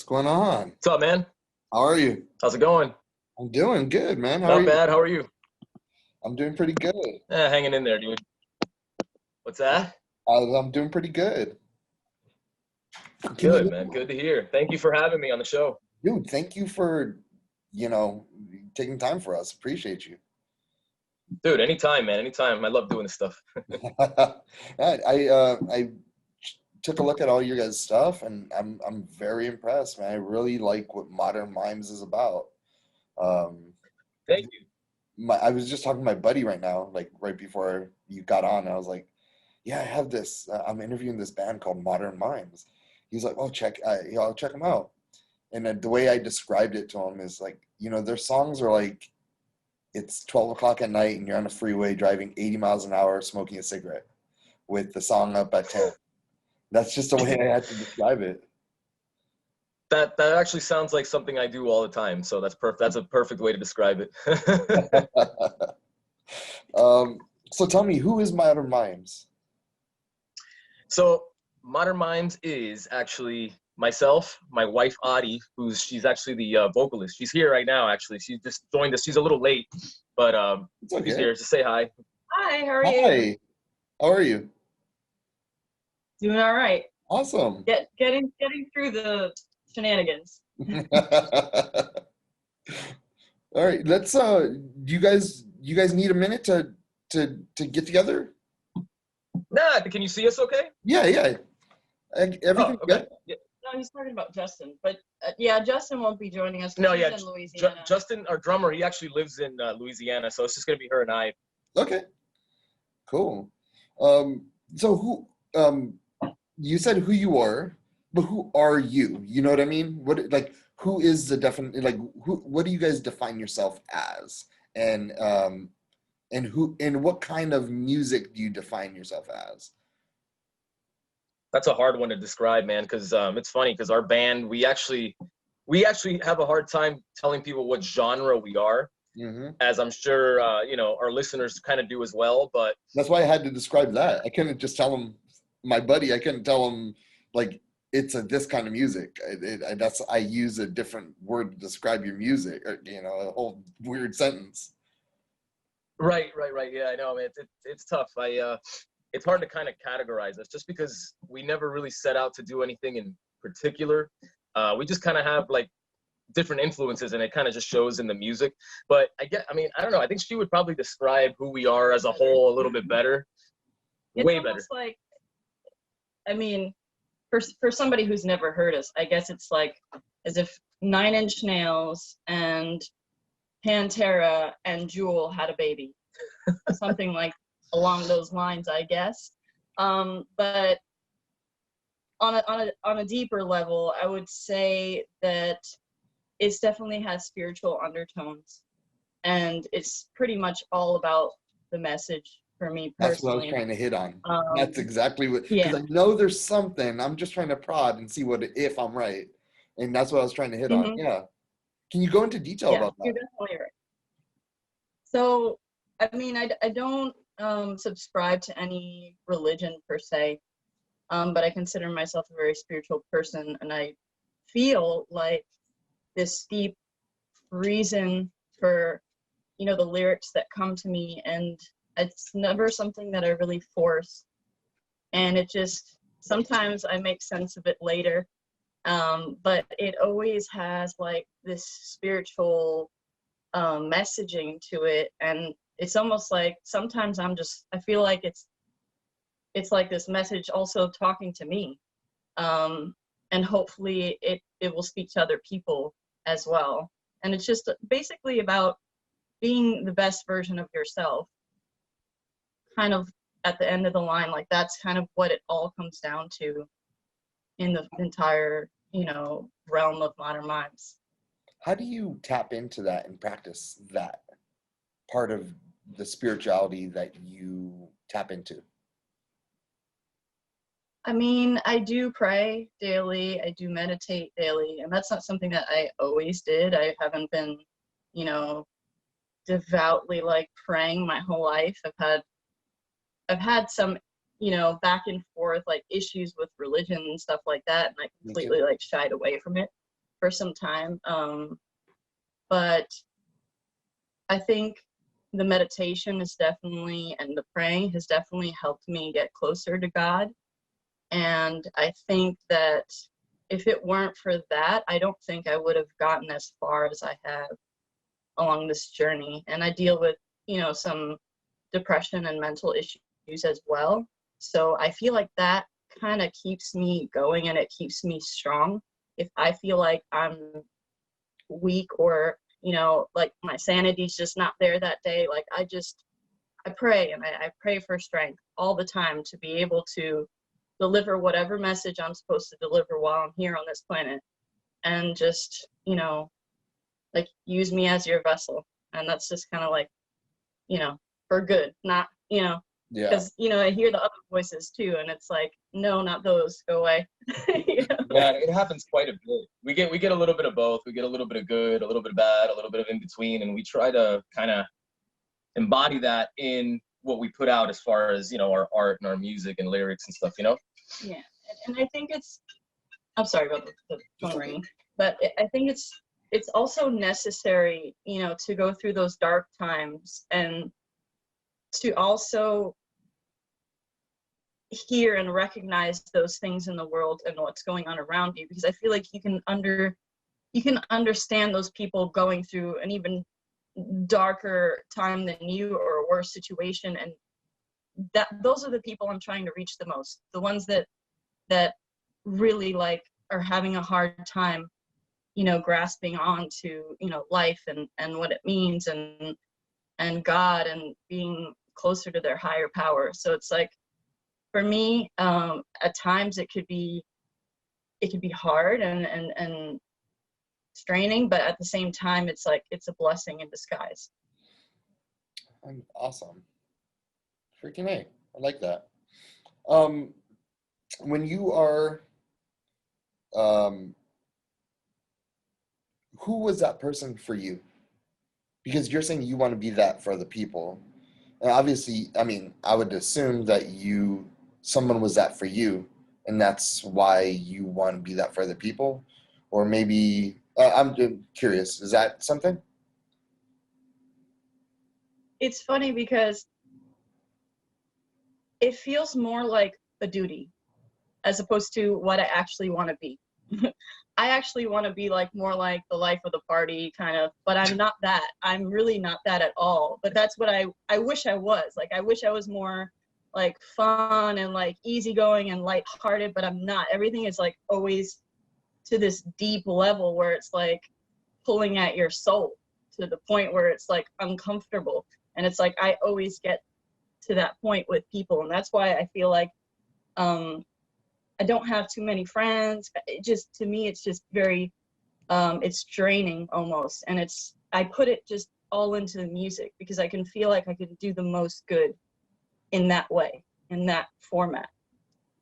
going on? What's up, man? How are you? How's it going? I'm doing good, man. How are Not you? bad. How are you? I'm doing pretty good. Hanging in there, dude. What's that? I'm doing pretty good. Can Good, you, man. Good to hear. Thank you for having me on the show. dude, thank you for, you know, taking time for us. Appreciate you. Dude, anytime, man. Anytime. I love doing this stuff. I took a look at all your guys' stuff and I'm very impressed, man. I really like what Modern Mimes is about. Um, Thank you. I was just talking to my buddy right now, like right before you got on, and I was like, "Yeah, I have this. I'm interviewing this band called Modern Mimes." He's like, "Oh, I'll check them out." And the way I described it to him is like, their songs are like, it's 12 o'clock at night and you're on a freeway driving 80 miles an hour, smoking a cigarette with the song up at 10. That's just the way I had to describe it. That actually sounds like something I do all the time. So that's perfect. That's a perfect way to describe it. So tell me, who is Modern Mimes? So Modern Mimes is actually myself, my wife Audie, she's actually the vocalist. She's here right now. Actually, she just joined us. She's a little late, but It's she's okay. here to say hi. Hi, how are you? Hi, how are you? Doing all right. Awesome. Getting through the shenanigans. All right, let's do you guys need a minute to get together? Nah, can you see us okay? Yeah. Everything Oh, okay. good? Yeah. No, he's talking about Justin, but yeah, Justin won't be joining us. No, He's yeah, in Louisiana. Justin, our drummer, he actually lives in Louisiana, so it's just gonna be her and I. Okay. Cool. So you said who you are, but who are you? You know what I mean? Who is the definite, what do you guys define yourself as? And what kind of music do you define yourself as? That's a hard one to describe, man, because it's funny because our band, we actually have a hard time telling people what genre we are, as I'm sure our listeners kind of do as well. But that's why I had to describe that. I couldn't just tell them, my buddy. I couldn't tell him like it's this kind of music. I use a different word to describe your music, or a whole weird sentence. Right. Yeah, I know, man. It's tough. It's hard to kind of categorize us just because we never really set out to do anything in particular. We just kind of have like different influences and it kind of just shows in the music. But I don't know. I think she would probably describe who we are as a whole a little bit better. Way better. It's like, for somebody who's never heard us, I guess it's like as if Nine Inch Nails and Pantera and Jewel had a baby. Something like along those lines, I guess. But on a deeper level, I would say that it definitely has spiritual undertones, and it's pretty much all about the message for me personally. That's what I was trying to hit on. That's exactly what, yeah. because I know there's something. I'm just trying to prod and see if I'm right, and that's what I was trying to hit on. Yeah. Can you go into detail about that? You're definitely right. So, I don't subscribe to any religion per se, but I consider myself a very spiritual person, and I feel like this deep reason for the lyrics that come to me, and it's never something that I really force, and it just sometimes I make sense of it later, but it always has like this spiritual messaging to it, and it's almost like sometimes I feel like it's like this message also talking to me, and hopefully it will speak to other people as well. And it's just basically about being the best version of yourself, kind of at the end of the line. Like that's kind of what it all comes down to in the entire realm of Modern Mimes. How do you tap into that and practice that part of the spirituality that you tap into? I do pray daily. I do meditate daily, and that's not something that I always did. I haven't been, devoutly like praying my whole life. I've had some, back and forth like issues with religion and stuff like that, and I completely like shied away from it. for some time. But I think the meditation is definitely, and the praying has definitely helped me get closer to God. And I think that if it weren't for that, I don't think I would have gotten as far as I have along this journey. And I deal with, you know, some depression and mental issues as well. So I feel like that kind of keeps me going and it keeps me strong. If I feel like I'm weak or, you know, like my sanity's just not there that day, like I pray, and I pray for strength all the time to be able to deliver whatever message I'm supposed to deliver while I'm here on this planet, and just, you know, like use me as your vessel. And that's just kind of like, you know, for good, not, you know, Yeah. because, you know, I hear the other voices too, and it's like, no, not those, go away. You know? Yeah, it happens quite a bit. We get a little bit of both. We get a little bit of good, a little bit of bad, a little bit of in between, and we try to kind of embody that in what we put out as far as, you know, our art and our music and lyrics and stuff, you know? Yeah, and I think I'm sorry about the phone ringing, but I think it's also necessary, you know, to go through those dark times and to also hear and recognize those things in the world and what's going on around you, because I feel like you can understand those people going through an even darker time than you, or a worse situation, and those are the people I'm trying to reach the most, the ones that really like are having a hard time, you know, grasping on to, you know, life and what it means, and God, and being closer to their higher power. So it's like, for me, at times it could be hard and straining, but at the same time, it's like, it's a blessing in disguise. Awesome. Freaking A. I like that. When you are, who was that person for you? Because you're saying you want to be that for other people. And obviously, I mean, I would assume that someone was that for you, and that's why you want to be that for other people. Or maybe, I'm curious, is that something? It's funny because it feels more like a duty as opposed to what I actually want to be. I actually want to be like more like the life of the party kind of, but I'm not that. I'm really not that at all. But that's what I wish I was. Like, I wish I was more like fun and like easygoing and lighthearted, but I'm not. Everything is like always to this deep level where it's like pulling at your soul to the point where it's like uncomfortable. And it's like, I always get to that point with people. And that's why I feel like, I don't have too many friends. To me, it's just very, it's draining almost. And I put it just all into the music because I can feel like I can do the most good in that way, in that format.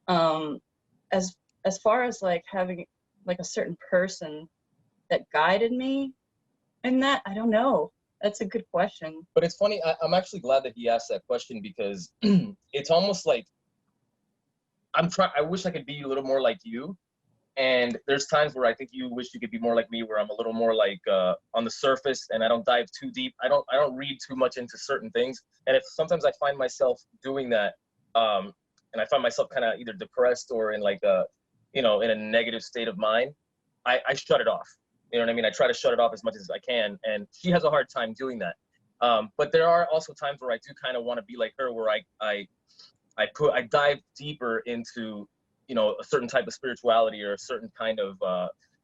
As far as like having like a certain person that guided me in that, I don't know. That's a good question. But it's funny, I'm actually glad that he asked that question, because it's almost like, I wish I could be a little more like you. And there's times where I think you wish you could be more like me, where I'm a little more like on the surface, and I don't dive too deep. I don't read too much into certain things. And if sometimes I find myself doing that, and I find myself kind of either depressed or in like in a negative state of mind, I shut it off. You know what I mean? I try to shut it off as much as I can. And she has a hard time doing that. But there are also times where I do kind of want to be like her, where I dive deeper into, you know, a certain type of spirituality or a certain kind of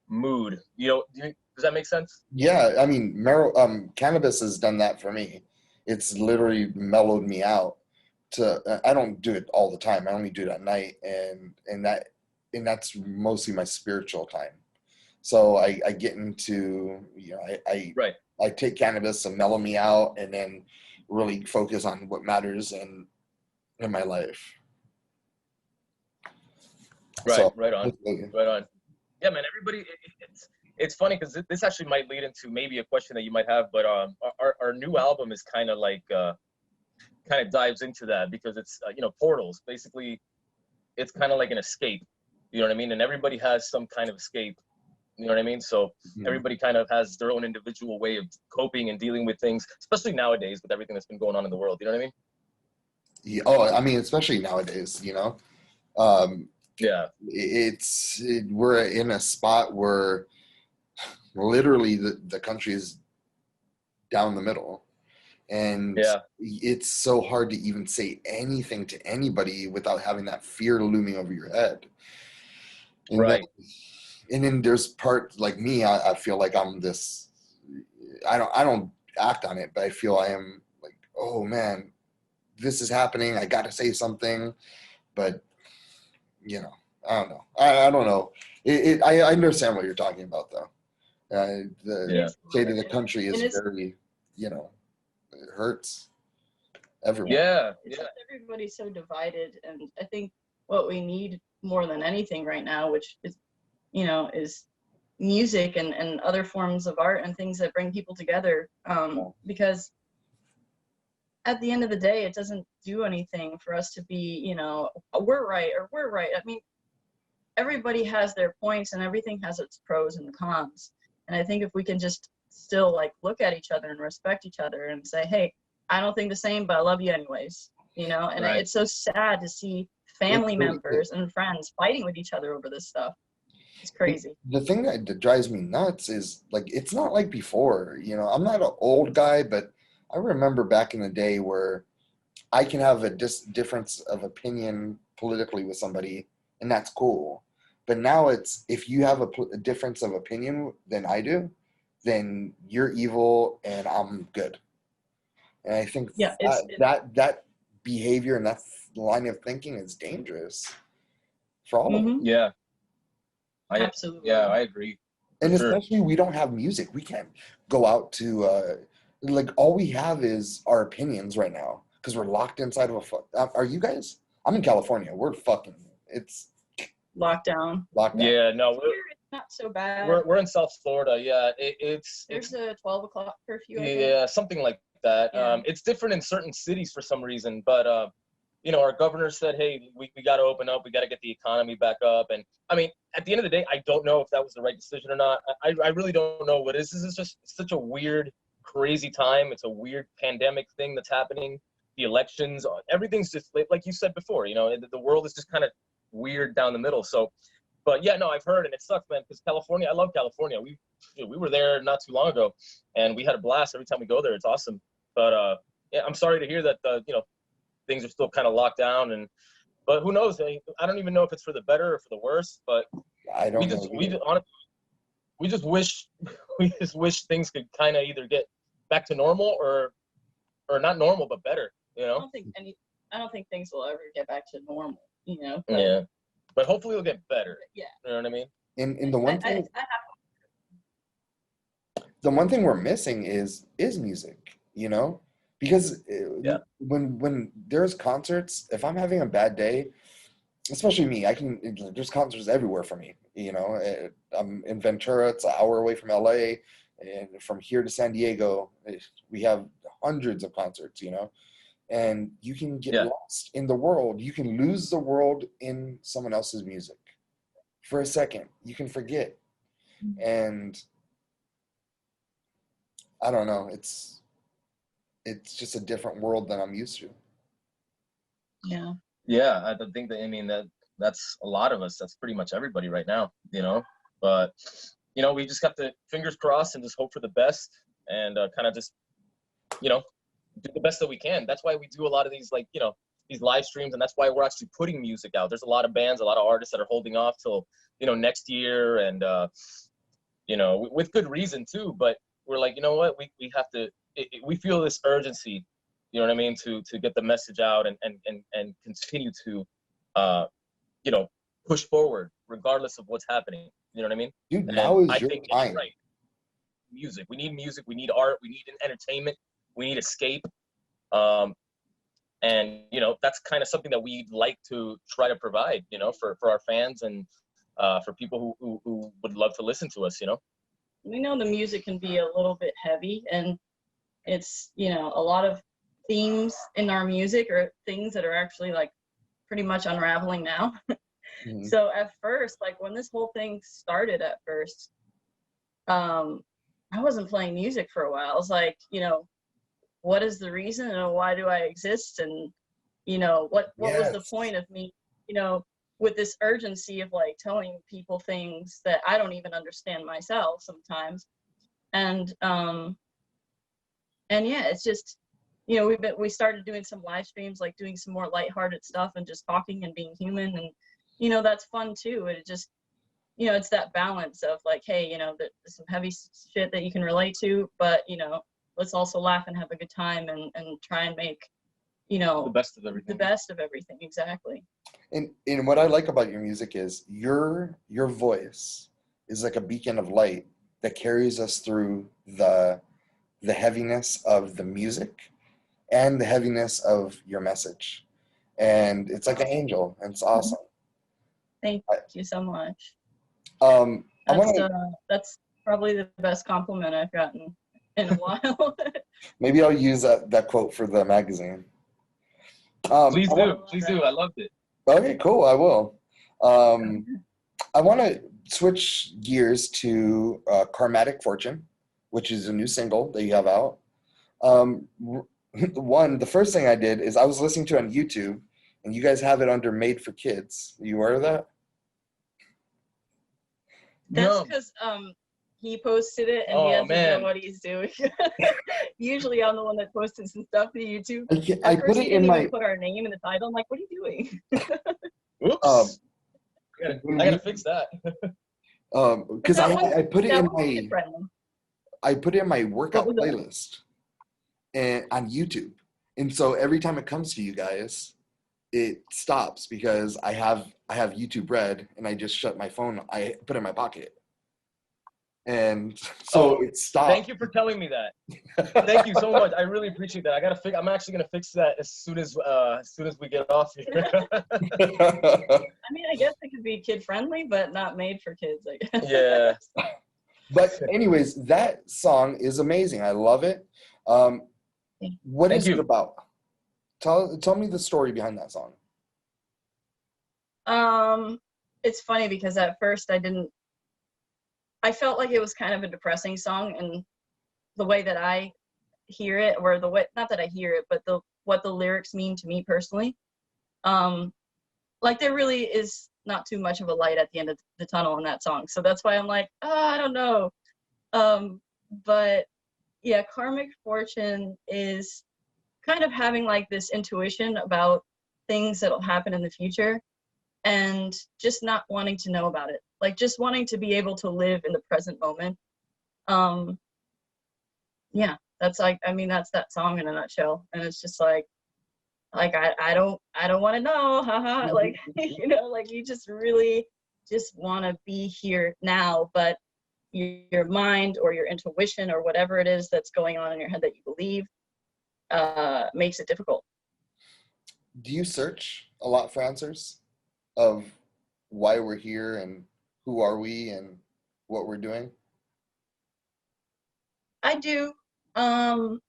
mood. You know, does that make sense? Yeah, I mean, cannabis has done that for me. It's literally mellowed me out. I don't do it all the time. I only do it at night, and that's mostly my spiritual time. So I get into, you know, Right. I take cannabis to mellow me out, and then really focus on what matters in my life. Right. So, Right on. Right on. Yeah, man. Everybody. It's funny because this actually might lead into maybe a question that you might have, but our new album is kind of like kind of dives into that, because it's you know, portals. Basically, it's kind of like an escape. You know what I mean? And everybody has some kind of escape You know what I mean? So Mhm. everybody kind of has their own individual way of coping and dealing with things, especially nowadays with everything that's been going on in the world. You know what I mean? Yeah, oh, I mean, especially nowadays, you know, um, Yeah. we're in a spot where literally the country is down the middle, and Yeah. it's so hard to even say anything to anybody without having that fear looming over your head. And then, Right. and then there's part like me, I feel like I'm this, I don't act on it, but I feel I am like, oh man, this is happening. I got to say something, but you know, I don't know. I don't know. I understand what you're talking about though. The Yeah. It's state hard. of the country is And very, you know, it hurts everyone. Yeah. it's Yeah. just everybody's so divided, and I think what we need more than anything right now, which is, is music and other forms of art and things that bring people together. Because at the end of the day, it doesn't do anything for us to be, we're right or we're right. I mean, everybody has their points and everything has its pros and cons. And I think if we can just still like look at each other and respect each other and say, hey, I don't think the same, but I love you anyways, and Right. it's so sad to see family members and friends fighting with each other over this stuff. It's crazy. The thing that drives me nuts is like it's not like before. You know, I'm not an old guy, but I remember back in the day where I can have a difference of opinion politically with somebody, and that's cool. But now it's if you have a difference of opinion than I do, then you're evil and I'm good. And I think Yeah, that behavior and that line of thinking is dangerous for all of us. Yeah. absolutely. Yeah, I agree. And For sure. especially we don't have music. We can't go out to like all we have is our opinions right now because we're locked inside of are you guys? I'm in California. We're fucking. It's Lockdown. locked down. Yeah, no, Here it's not so bad. we're in South Florida. Yeah, it's There's a 12 o'clock curfew, I think. yeah, something like that. Yeah. It's different in certain cities for some reason, but our governor said, hey, we got to open up, we got to get the economy back up. And I mean, at the end of the day, I don't know if that was the right decision or not. I really don't know what it is. This is just such a weird, crazy time. It's a weird pandemic thing that's happening. The elections, everything's just like you said before, the world is just kind of weird down the middle. So, but yeah, no, I've heard, and it sucks, man, because California, I love California. We were there not too long ago, and we had a blast every time we go there. It's awesome. But yeah, I'm sorry to hear that things are still kind of locked down, but who knows? I don't even know if it's for the better or for the worse. But I don't know. honestly, we just wish things could kind of either get back to normal or not normal but better. I don't think things will ever get back to normal. Yeah, but hopefully it'll get better. Yeah. You know what I mean? And the one thing we're missing is music. Because Yeah. when there's concerts, if I'm having a bad day, especially me, there's concerts everywhere for me. I'm in Ventura, it's an hour away from LA, and from here to San Diego, we have hundreds of concerts. And you can get lost in the world. You can lose the world in someone else's music for a second. You can forget, and I don't know. It's just a different world than I'm used to. Yeah. Yeah, I think that's a lot of us. That's pretty much everybody right now, But we just got the fingers crossed and just hope for the best and kind of just do the best that we can. That's why we do a lot of these these live streams, and that's why we're actually putting music out. There's a lot of bands, a lot of artists that are holding off till next year, and with good reason too. But we're like, you know what, we have to. We feel this urgency, you know what I mean, to get the message out and continue to push forward regardless of what's happening. You know what I mean? Dude, now is I your think time. it's right. Music. We need music. We need art. We need entertainment. We need escape. And that's kind of something that we'd like to try to provide, for our fans and for people who would love to listen to us. We know the music can be a little bit heavy, and it's a lot of themes in our music are things that are actually like pretty much unraveling now. Mhm. So at first, like when this whole thing started at first, I wasn't playing music for a while. I was like, you know, what is the reason and why do I exist? And, you know, what was the Yes. point of me, you know, with this urgency of like telling people things that I don't even understand myself sometimes. And yeah, it's just, you know, we started doing some live streams, like doing some more lighthearted stuff and just talking and being human. And, you know, that's fun too. It just, you know, it's that balance of like, hey, you know, there's some heavy shit that you can relate to, but, you know, let's also laugh and have a good time and try and make, you know, The best of everything. The best of everything, exactly. And what I like about your music is your voice is like a beacon of light that carries us through the heaviness of the music and the heaviness of your message. And it's like an angel, and it's awesome. Thank you so much. I want to That's probably the best compliment I've gotten in a while. maybe I'll use that quote for the magazine. Please do. I loved it. Okay, cool. I will. I want to switch gears to Karmic Fortune, which is a new single that you have out. The first thing I did is I was listening to it on YouTube, and you guys have it under Made for Kids. Are you aware of that? That's because he posted it and he doesn't know what he's doing. Usually I'm the one that posted some stuff to YouTube. I put it in my. Put our name in the title. I'm like, what are you doing? Oops. I gotta fix that. Because I put it in my. I put it in my workout playlist, and on YouTube, and so every time it comes to you guys, it stops because I have YouTube Red, and I just shut my phone. I put it in my pocket, and so it stopped. Thank you for telling me that. Thank you so much. I really appreciate that. I'm actually gonna fix that as soon as we get off here. I mean, I guess it could be kid friendly, but not made for kids. I guess. Yeah. But anyways, that song is amazing. I love it. What is it about? Tell me the story behind that song. It's funny because at first I felt like it was kind of a depressing song, and the way that I hear it, or the way, not that I hear it, but what the lyrics mean to me personally. Like there really is not too much of a light at the end of the tunnel in that song. So that's why I'm like, I don't know. But yeah, Karmic Fortune is kind of having like this intuition about things that'll happen in the future and just not wanting to know about it. Like just wanting to be able to live in the present moment. Yeah, that's like, I mean, that's that song in a nutshell. And it's just like I don't want to know, haha. Like, you know, like you just really just want to be here now, but your mind or your intuition or whatever it is that's going on in your head that you believe makes it difficult. Do you search a lot for answers of why we're here and who are we and what we're doing? I do. I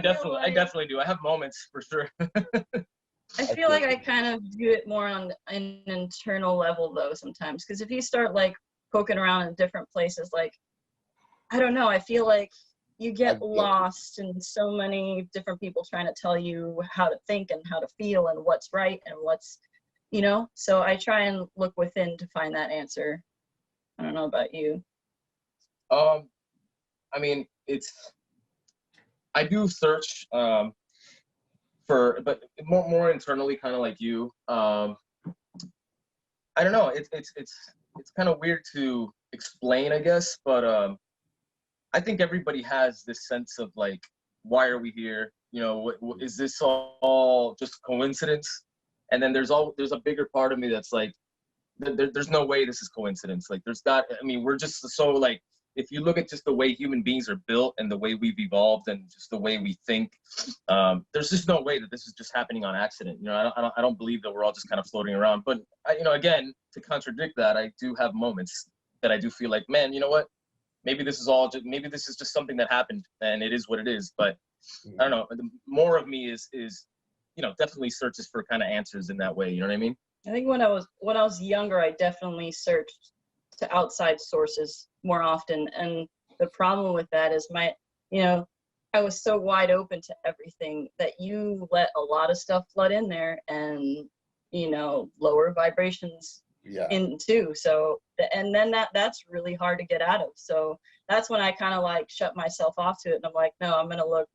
definitely do. I have moments for sure. I feel like I kind of do it more on an internal level though sometimes, because if you start like poking around in different places, like I don't know, I feel like you get lost in so many different people trying to tell you how to think and how to feel and what's right and what's, you know, so I try and look within to find that answer. I don't know about you. I mean, I do search but more internally, kind of like you. I don't know. It's kind of weird to explain, I guess, but I think everybody has this sense of like, why are we here? You know, is this all just coincidence? And then there's a bigger part of me that's like, there's no way this is coincidence. Like I mean, we're just so like, if you look at just the way human beings are built and the way we've evolved and just the way we think, there's just no way that this is just happening on accident. You know, I don't believe that we're all just kind of floating around. But you know, again, to contradict that, I do have moments that I do feel like, man, you know what? Maybe this is just something that happened and it is what it is. But I don't know. More of me is you know, definitely searches for kind of answers in that way. You know what I mean? I think when I was younger, I definitely searched to outside sources more often. And the problem with that is I was so wide open to everything that you let a lot of stuff flood in there, and lower vibrations in too. So and then that's really hard to get out of. So that's when I kind of like shut myself off to it, and I'm like, no, I'm gonna look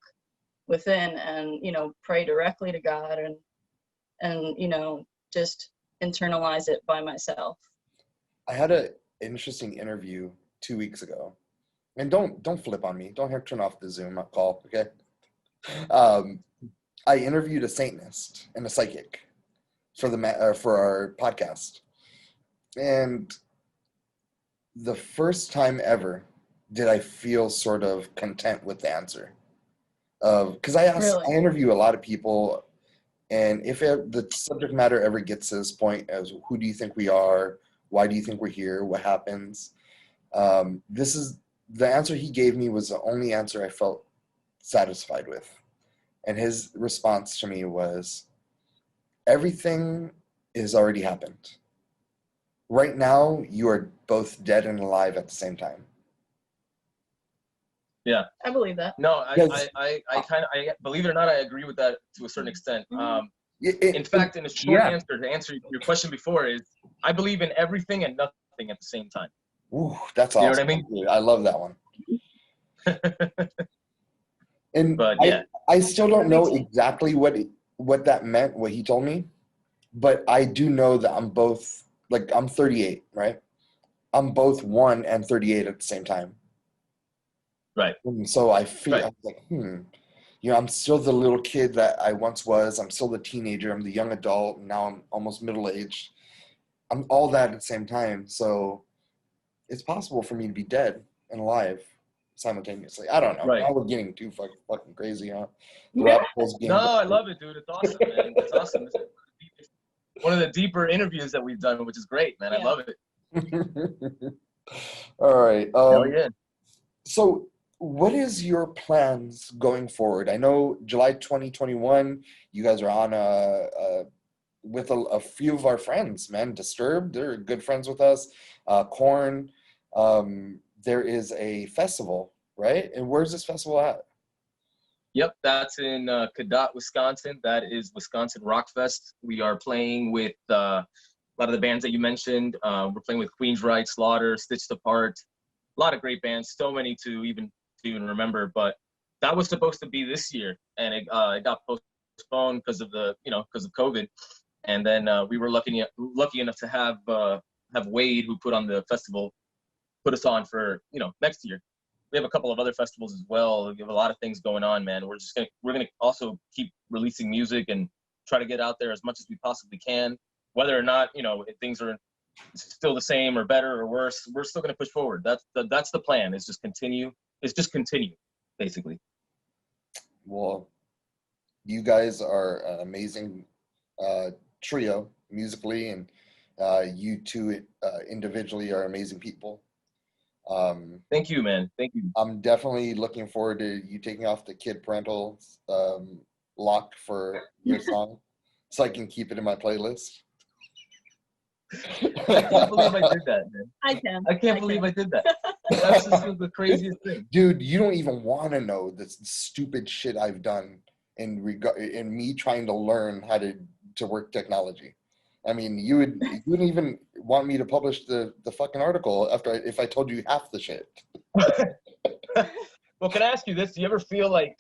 within and pray directly to God and just internalize it by myself. I had an interesting interview 2 weeks ago, and don't flip on me. Don't turn off the Zoom call, okay? I interviewed a Satanist and a psychic for our podcast, and the first time ever did I feel sort of content with the answer. Because I interview a lot of people, and if the subject matter ever gets to this point as who do you think we are, why do you think we're here, what happens, this is the answer he gave me was the only answer I felt satisfied with. And his response to me was, everything has already happened. Right now, you are both dead and alive at the same time. Yeah, I believe that. No, I believe it or not, I agree with that to a certain extent. In fact, in a short answer to answer your question before is, I believe in everything and nothing at the same time. Ooh, that's awesome. You know what I mean? I love that one. But yeah, I still don't know exactly what that meant, what he told me, but I do know that I'm both, like, I'm 38, right? I'm both 1 and 38 at the same time. Right. And so I feel I was like, I'm still the little kid that I once was. I'm still the teenager. I'm the young adult. And now I'm almost middle-aged. I'm all that at the same time. So it's possible for me to be dead and alive simultaneously. I don't know. Right. Now we're getting too fucking crazy, huh? No, I love it, dude. It's awesome, man. It's awesome. It's one of the deeper interviews that we've done, which is great, man. I love it. All right. Hell yeah. So what is your plans going forward? I know July 2021, you guys are on with a few of our friends, man. Disturbed, they're good friends with us. Korn. There is a festival, right? And where's this festival at? Yep, that's in Cadott, Wisconsin. That is Wisconsin Rock Fest. We are playing with a lot of the bands that you mentioned. We're playing with Queensryche, Slaughter, Stitched Apart. A lot of great bands, so many to even remember. But that was supposed to be this year, and it got postponed because of because of COVID. And then we were lucky enough to have Wade, who put on the festival, put us on for next year. We have a couple of other festivals as well. We have a lot of things going on, man. We're gonna also keep releasing music and try to get out there as much as we possibly can. Whether or not if things are still the same or better or worse, we're still gonna push forward. That's the plan. Is just continue. It's just continue, basically. Well, you guys are an amazing trio musically, and you two individually are amazing people. Thank you, man. Thank you. I'm definitely looking forward to you taking off the kid parental lock for your song, so I can keep it in my playlist. I can't believe I did that, man. I can't believe I did that. That's just the craziest thing. Dude, you don't even want to know the stupid shit I've done in me trying to learn how to work technology. I mean, you wouldn't even want me to publish the fucking article if I told you half the shit. Well, can I ask you this? Do you ever feel like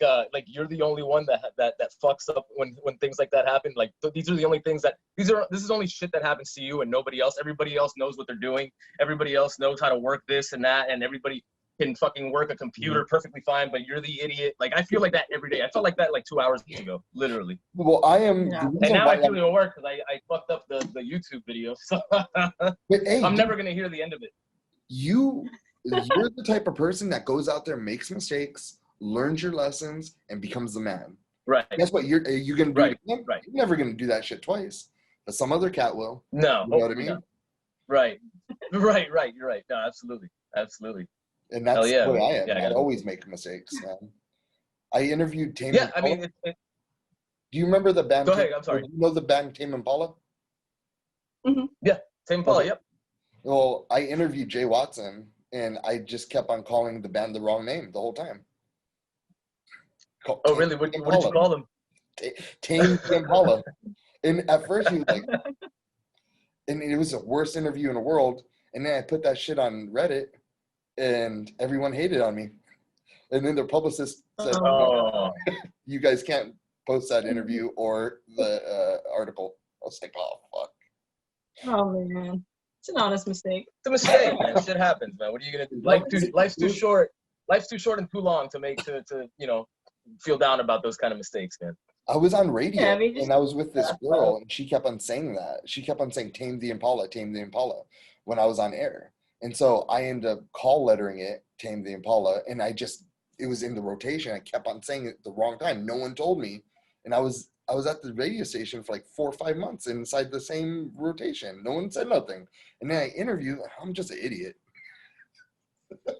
you're the only one that fucks up when things like that happen? Like, these are the only things this is only shit that happens to you and nobody else. Everybody else knows what they're doing. Everybody else knows how to work this and that, and everybody can fucking work a computer perfectly fine, but you're the idiot. Like, I feel like that every day. I felt like that like 2 hours ago, literally. Well, I am. Yeah. And now I feel even worse because I fucked up the YouTube video. So hey, I'm never gonna hear the end of it. You're the type of person that goes out there, makes mistakes, learns your lessons, and becomes the man. Right. That's what you're gonna do. Right. Again? Right. You're never gonna do that shit twice, but some other cat will. No. You know what I mean? No. Right. Right. You're right. No, absolutely. And that's the way I am. Yeah, I always make mistakes, man. I interviewed Tame Impala. I mean, do you remember the band? Go ahead. I'm sorry. Do you know the band Tame Impala? Mm-hmm. Yeah, Tame Impala. Yep. Well, I interviewed Jay Watson, and I just kept on calling the band the wrong name the whole time. Oh, really? What did you call them? Tame the Impala. And at first he was like, and it was the worst interview in the world. And then I put that shit on Reddit, and everyone hated on me. And then their publicist said, Oh, "You guys can't post that interview or the article." I was like, "Oh fuck." Oh man, it's an honest mistake. it's a mistake, man. Shit happens, man. What are you gonna do? Life's too short. Life's too short and too long to feel down about those kind of mistakes, man. I was on radio, Yeah, I mean, just- and I was with this girl, and she kept on saying that. She kept on saying Tame the Impala," when I was on air. And so I ended up call lettering it Tame the Impala, and it was in the rotation. I kept on saying it the wrong time. No one told me. And I was at the radio station for like 4 or 5 months inside the same rotation. No one said nothing. And then I interviewed, I'm just an idiot.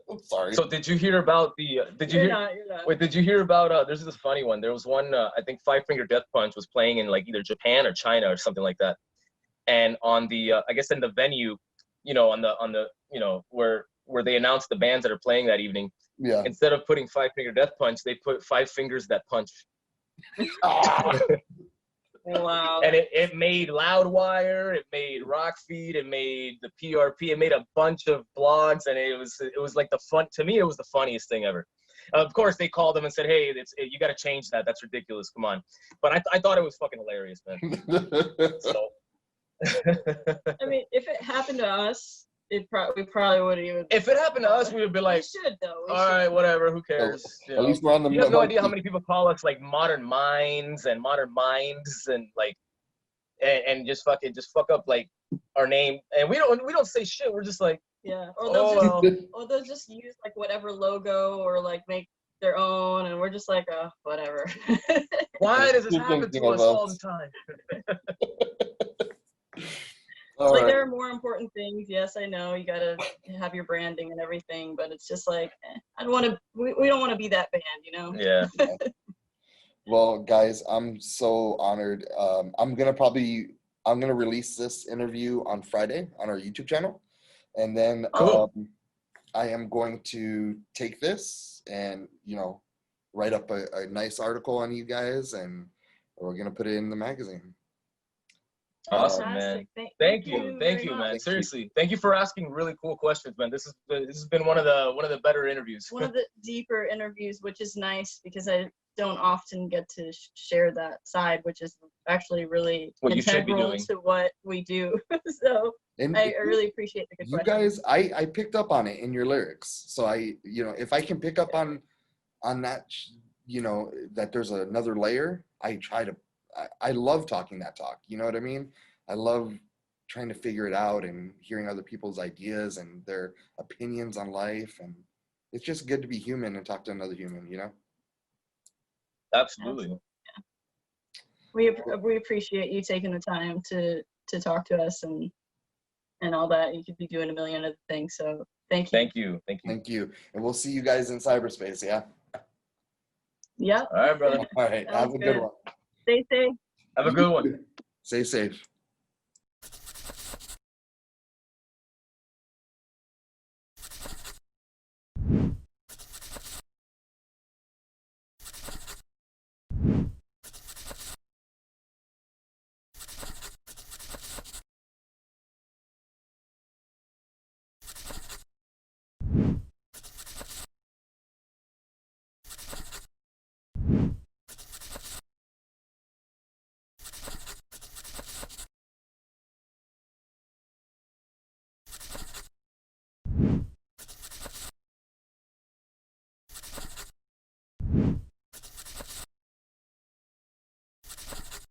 I'm sorry. So did you hear about the? You're not. Wait, did you hear about? There's this funny one. There was one. I think Five Finger Death Punch was playing in like either Japan or China or something like that. And on the, I guess in the venue, on the, where they announced the bands that are playing that evening. Yeah. Instead of putting Five Finger Death Punch, they put Five Fingers That Punch. Wow. And it made Loudwire, it made Rockfeed, it made the PRP, it made a bunch of blogs, and it was like to me it was the funniest thing ever. Of course, they called them and said, "Hey, you got to change that. That's ridiculous. Come on." But I thought it was fucking hilarious, man. So. I mean, if it happened to us, we probably wouldn't even. If it happened to us, we would be like, we should though. all right, whatever, who cares? At least we're on the. You have no idea how many people call us like Modern Minds and Modern Minds and like, and just fuck up like our name, and we don't say shit. We're just like, yeah, or they'll just use like whatever logo or like make their own, and we're just like, oh, whatever. Why does this happen to us all the time? All like right. there are more important things. Yes, I know you gotta have your branding and everything, but it's just like I don't want to. We don't want to be that band, Yeah. Well, guys, I'm so honored. I'm gonna release this interview on Friday on our YouTube channel, and then I am going to take this and write up a nice article on you guys, and we're gonna put it in the magazine. Awesome, man. Thank you, man. Seriously, thank you for asking really cool questions, man. This has been one of the better interviews. One of the deeper interviews, which is nice because I don't often get to share that side, which is actually really integral to what we do. So I really appreciate the good questions. You guys, I picked up on it in your lyrics. So if I can pick up on that, that there's another layer, I love talking that talk. You know what I mean? I love trying to figure it out and hearing other people's ideas and their opinions on life. And it's just good to be human and talk to another human, Absolutely. Yeah. We appreciate you taking the time to talk to us and all that. You could be doing a million other things. So thank you. Thank you. And we'll see you guys in cyberspace. Yeah. Yeah. All right, brother. All right. Have a good one. Stay safe. Have a good one. Stay safe.